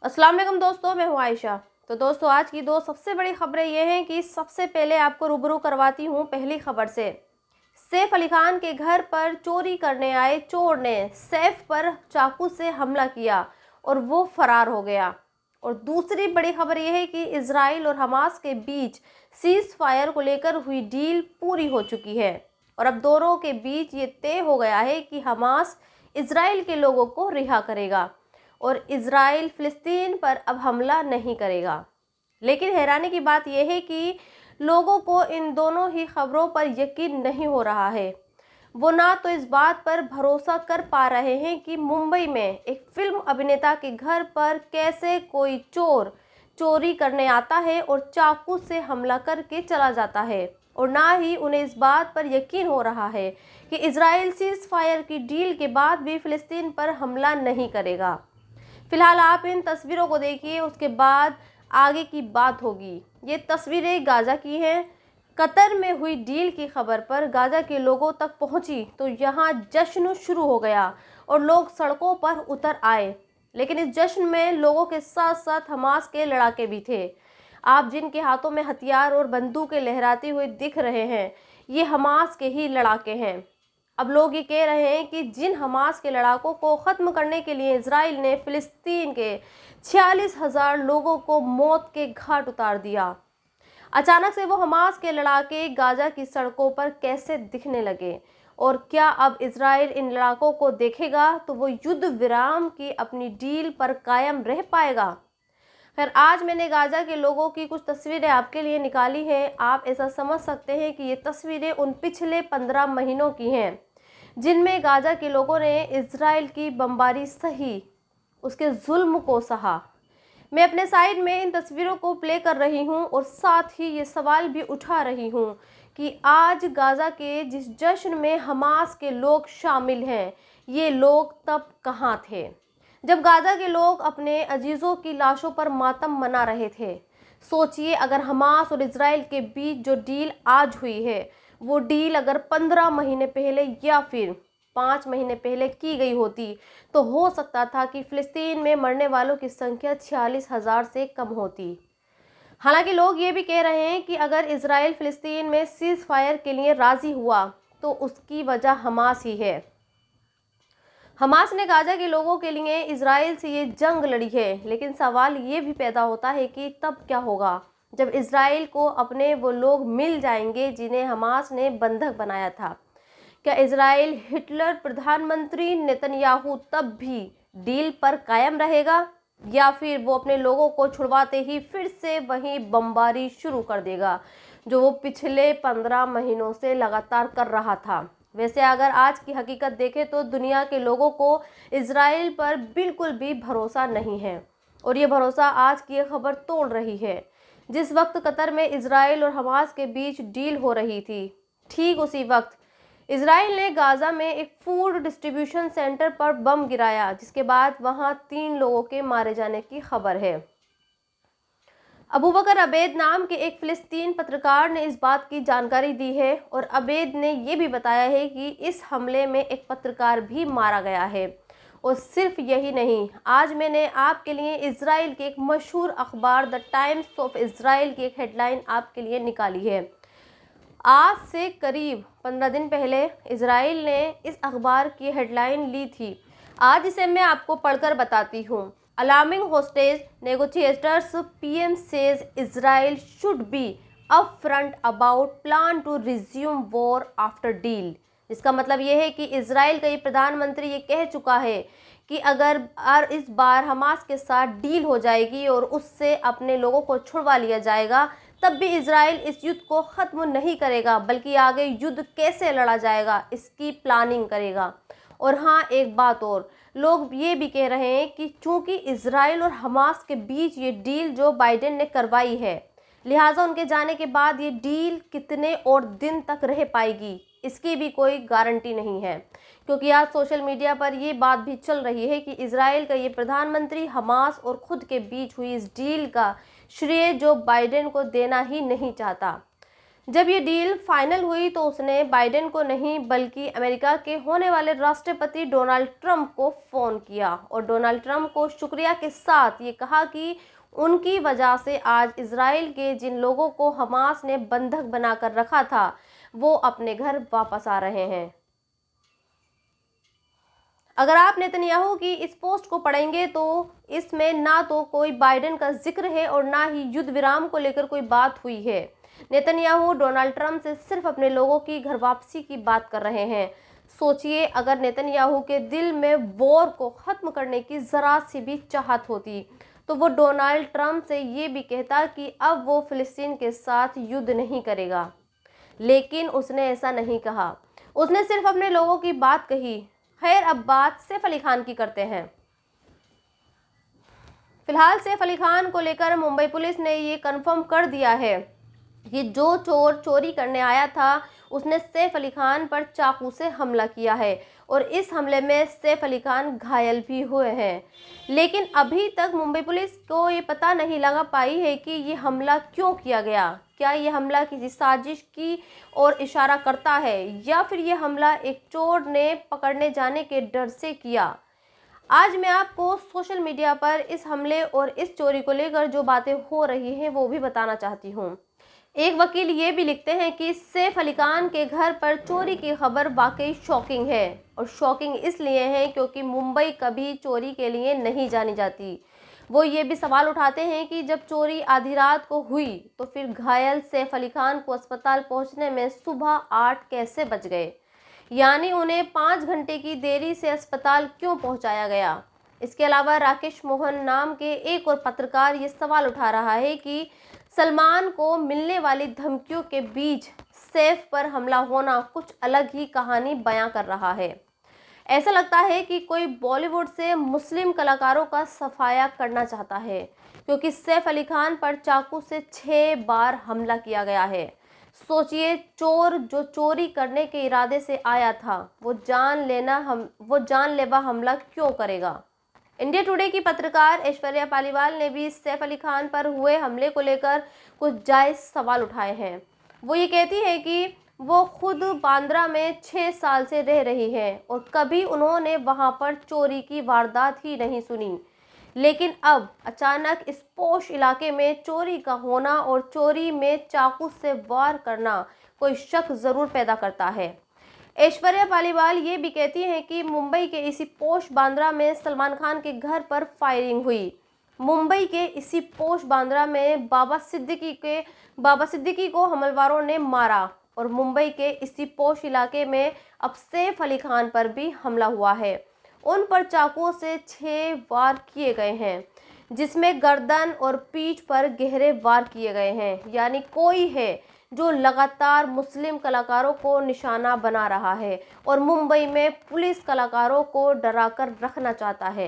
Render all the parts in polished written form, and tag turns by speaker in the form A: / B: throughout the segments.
A: अस्सलाम वालेकुम दोस्तों, मैं हूं आयशा। तो दोस्तों, आज की दो सबसे बड़ी खबरें ये हैं कि सबसे पहले आपको रूबरू करवाती हूं पहली खबर से। सैफ अली खान के घर पर चोरी करने आए चोर ने सैफ पर चाकू से हमला किया और वो फरार हो गया। और दूसरी बड़ी खबर यह है कि इजराइल और हमास के बीच सीज फायर को लेकर हुई डील पूरी हो चुकी है और अब दोनों के बीच ये तय हो गया है कि हमास इजराइल के लोगों को रिहा करेगा और इजराइल फिलिस्तीन पर अब हमला नहीं करेगा। लेकिन हैरानी की बात यह है कि लोगों को इन दोनों ही खबरों पर यकीन नहीं हो रहा है। वो ना तो इस बात पर भरोसा कर पा रहे हैं कि मुंबई में एक फिल्म अभिनेता के घर पर कैसे कोई चोर चोरी करने आता है और चाकू से हमला करके चला जाता है, और ना ही उन्हें इस बात पर यकीन हो रहा है कि इजराइल सीज फायर की डील के बाद भी फिलिस्तीन पर हमला नहीं करेगा। फिलहाल आप इन तस्वीरों को देखिए, उसके बाद आगे की बात होगी। ये तस्वीरें गाजा की हैं। कतर में हुई डील की खबर पर गाजा के लोगों तक पहुंची तो यहाँ जश्न शुरू हो गया और लोग सड़कों पर उतर आए। लेकिन इस जश्न में लोगों के साथ साथ हमास के लड़ाके भी थे। आप जिनके हाथों में हथियार और बंदूकें लहराते हुए दिख रहे हैं, ये हमास के ही लड़ाके हैं। अब लोग ये कह रहे हैं कि जिन हमास के लड़ाकों को ख़त्म करने के लिए इजराइल ने फ़िलिस्तीन के 46,000 लोगों को मौत के घाट उतार दिया, अचानक से वो हमास के लड़ाके गाजा की सड़कों पर कैसे दिखने लगे, और क्या अब इजराइल इन लड़ाकों को देखेगा तो वो युद्ध विराम की अपनी डील पर कायम रह पाएगा। खैर, आज मैंने गाजा के लोगों की कुछ तस्वीरें आपके लिए निकाली हैं। आप ऐसा समझ सकते हैं कि ये तस्वीरें उन पिछले 15 महीनों की हैं जिनमें गाजा के लोगों ने इजराइल की बमबारी सही, उसके जुल्म को सहा। मैं अपने साइड में इन तस्वीरों को प्ले कर रही हूं और साथ ही ये सवाल भी उठा रही हूं कि आज गाजा के जिस जश्न में हमास के लोग शामिल हैं, ये लोग तब कहाँ थे जब गाजा के लोग अपने अजीज़ों की लाशों पर मातम मना रहे थे। सोचिए, अगर हमास और इजराइल के बीच जो डील आज हुई है, वो डील अगर 15 महीने पहले या फिर 5 महीने पहले की गई होती तो हो सकता था कि फ़िलिस्तीन में मरने वालों की संख्या 46,000 से कम होती। हालांकि लोग ये भी कह रहे हैं कि अगर इजराइल फ़िलिस्तीन में सीज़ फायर के लिए राज़ी हुआ तो उसकी वजह हमास ही है। हमास ने गाजा के लोगों के लिए इजराइल से ये जंग लड़ी है, लेकिन सवाल ये भी पैदा होता है कि तब क्या होगा जब इजराइल को अपने वो लोग मिल जाएंगे जिन्हें हमास ने बंधक बनाया था। क्या इजराइल हिटलर प्रधानमंत्री नेतन्याहू तब भी डील पर कायम रहेगा, या फिर वो अपने लोगों को छुड़वाते ही फिर से वही बमबारी शुरू कर देगा जो वो पिछले 15 महीनों से लगातार कर रहा था। वैसे अगर आज की हकीकत देखें तो दुनिया के लोगों को इजराइल पर बिल्कुल भी भरोसा नहीं है, और ये भरोसा आज की ये खबर तोड़ रही है। जिस वक्त कतर में इजराइल और हमास के बीच डील हो रही थी, ठीक उसी वक्त इजराइल ने गाजा में एक फूड डिस्ट्रीब्यूशन सेंटर पर बम गिराया, जिसके बाद वहां 3 लोगों के मारे जाने की खबर है। अबू बकर अबेद नाम के एक फ़िलिस्तीन पत्रकार ने इस बात की जानकारी दी है, और अबेद ने ये भी बताया है कि इस हमले में एक पत्रकार भी मारा गया है। और सिर्फ यही नहीं, आज मैंने आपके लिए इजराइल के एक मशहूर अखबार द टाइम्स ऑफ इजराइल की एक हेडलाइन आपके लिए निकाली है। आज से करीब 15 दिन पहले इजराइल ने इस अखबार की हेडलाइन ली थी। आज इसे मैं आपको पढ़कर बताती हूँ। Alarming hostage negotiators, PM says Israel should be upfront about plan to resume war after deal. इसका मतलब ये है कि इजराइल का ये प्रधानमंत्री ये कह चुका है कि अगर इस बार हमास के साथ डील हो जाएगी और उससे अपने लोगों को छुड़वा लिया जाएगा, तब भी इजराइल इस युद्ध को ख़त्म नहीं करेगा, बल्कि आगे युद्ध कैसे लड़ा जाएगा इसकी प्लानिंग करेगा। और हाँ, एक बात और, लोग ये भी कह रहे हैं कि चूंकि इजराइल और हमास के बीच ये डील जो बाइडेन ने करवाई है, लिहाजा उनके जाने के बाद ये डील कितने और दिन तक रह पाएगी इसकी भी कोई गारंटी नहीं है। क्योंकि आज सोशल मीडिया पर ये बात भी चल रही है कि इजराइल का ये प्रधानमंत्री हमास और खुद के बीच हुई इस डील का श्रेय जो बाइडेन को देना ही नहीं चाहता। जब ये डील फाइनल हुई तो उसने बाइडेन को नहीं बल्कि अमेरिका के होने वाले राष्ट्रपति डोनाल्ड ट्रंप को फ़ोन किया और डोनाल्ड ट्रंप को शुक्रिया के साथ ये कहा कि उनकी वजह से आज इजराइल के जिन लोगों को हमास ने बंधक बनाकर रखा था वो अपने घर वापस आ रहे हैं। अगर आप नेतन्याहू की इस पोस्ट को पढ़ेंगे तो इसमें ना तो कोई बाइडेन का जिक्र है और ना ही युद्ध विराम को लेकर कोई बात हुई है। नेतन्याहू डोनाल्ड ट्रंप से सिर्फ अपने लोगों की घर वापसी की बात कर रहे हैं। सोचिए, अगर नेतन्याहू के दिल में वॉर को ख़त्म करने की ज़रा सी भी चाहत होती तो वो डोनाल्ड ट्रंप से ये भी कहता कि अब वो फ़िलिस्तीन के साथ युद्ध नहीं करेगा, लेकिन उसने ऐसा नहीं कहा। उसने सिर्फ अपने लोगों की बात कही। खैर, अब बात सैफ अली खान की करते हैं। फिलहाल सैफ अली खान को लेकर मुंबई पुलिस ने ये कंफर्म कर दिया है कि जो चोर चोरी करने आया था उसने सैफ अली खान पर चाकू से हमला किया है और इस हमले में सैफ अली खान घायल भी हुए हैं। लेकिन अभी तक मुंबई पुलिस को ये पता नहीं लगा पाई है कि ये हमला क्यों किया गया। क्या ये हमला किसी साजिश की ओर इशारा करता है या फिर ये हमला एक चोर ने पकड़ने जाने के डर से किया। आज मैं आपको सोशल मीडिया पर इस हमले और इस चोरी को लेकर जो बातें हो रही हैं वो भी बताना चाहती हूँ। एक वकील ये भी लिखते हैं कि सैफ अली खान के घर पर चोरी की खबर वाकई शॉकिंग है और शॉकिंग इसलिए है क्योंकि मुंबई कभी चोरी के लिए नहीं जानी जाती। वो ये भी सवाल उठाते हैं कि जब चोरी आधी रात को हुई तो फिर घायल सैफ अली खान को अस्पताल पहुंचने में सुबह 8 कैसे बज गए, यानी उन्हें 5 घंटे की देरी से अस्पताल क्यों पहुंचाया गया। इसके अलावा राकेश मोहन नाम के एक और पत्रकार ये सवाल उठा रहा है कि सलमान को मिलने वाली धमकियों के बीच सैफ पर हमला होना कुछ अलग ही कहानी बयां कर रहा है। ऐसा लगता है कि कोई बॉलीवुड से मुस्लिम कलाकारों का सफाया करना चाहता है क्योंकि सैफ अली खान पर चाकू से 6 बार हमला किया गया है। सोचिए, चोर जो चोरी करने के इरादे से आया था वो जानलेवा हमला क्यों करेगा। इंडिया टुडे की पत्रकार ऐश्वर्या पालीवाल ने भी सैफ अली खान पर हुए हमले को लेकर कुछ जायज़ सवाल उठाए हैं। वो ये कहती है कि वो खुद बांद्रा में 6 साल से रह रही हैं और कभी उन्होंने वहां पर चोरी की वारदात ही नहीं सुनी, लेकिन अब अचानक इस पोश इलाके में चोरी का होना और चोरी में चाकू से वार करना कोई शक ज़रूर पैदा करता है। ऐश्वर्या पालीवाल ये भी कहती हैं कि मुंबई के इसी पोश बांद्रा में सलमान खान के घर पर फायरिंग हुई। मुंबई के इसी पोश बांद्रा में बाबा सिद्दीकी को हमलवारों ने मारा और मुंबई के इसी पोश इलाके में अब सैफ अली खान पर भी हमला हुआ है। उन पर चाकुओं से 6 वार किए गए हैं, जिसमें गर्दन और पीठ पर गहरे वार किए गए हैं। यानी कोई है जो लगातार मुस्लिम कलाकारों को निशाना बना रहा है और मुंबई में पुलिस कलाकारों को डराकर रखना चाहता है।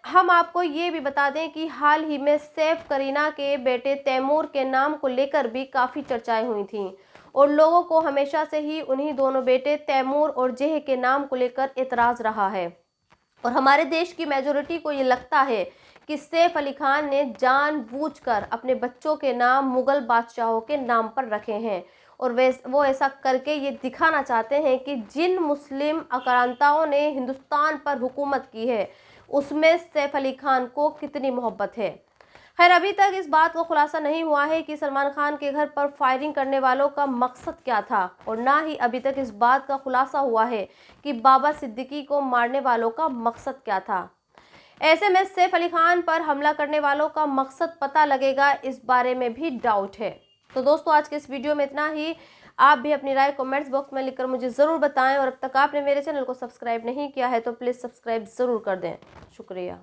A: हम आपको ये भी बता दें कि हाल ही में सैफ करीना के बेटे तैमूर के नाम को लेकर भी काफ़ी चर्चाएं हुई थीं और लोगों को हमेशा से ही उन्हीं दोनों बेटे तैमूर और जेह के नाम को लेकर एतराज़ रहा है और हमारे देश की मेजॉरिटी को ये लगता है कि सैफ अली खान ने जानबूझकर अपने बच्चों के नाम मुग़ल बादशाहों के नाम पर रखे हैं और वो ऐसा करके ये दिखाना चाहते हैं कि जिन मुस्लिम आक्रांताओं ने हिंदुस्तान पर हुकूमत की है उसमें सैफ अली खान को कितनी मोहब्बत है। खैर, अभी तक इस बात को खुलासा नहीं हुआ है कि सलमान खान के घर पर फायरिंग करने वालों का मकसद क्या था और ना ही अभी तक इस बात का खुलासा हुआ है कि बाबा सिद्दीकी को मारने वालों का मकसद क्या था। ऐसे में सैफ अली खान पर हमला करने वालों का मकसद पता लगेगा, इस बारे में भी डाउट है। तो दोस्तों, आज के इस वीडियो में इतना ही। आप भी अपनी राय कमेंट्स बॉक्स में लिखकर मुझे ज़रूर बताएं और अब तक आपने मेरे चैनल को सब्सक्राइब नहीं किया है तो प्लीज़ सब्सक्राइब ज़रूर कर दें। शुक्रिया।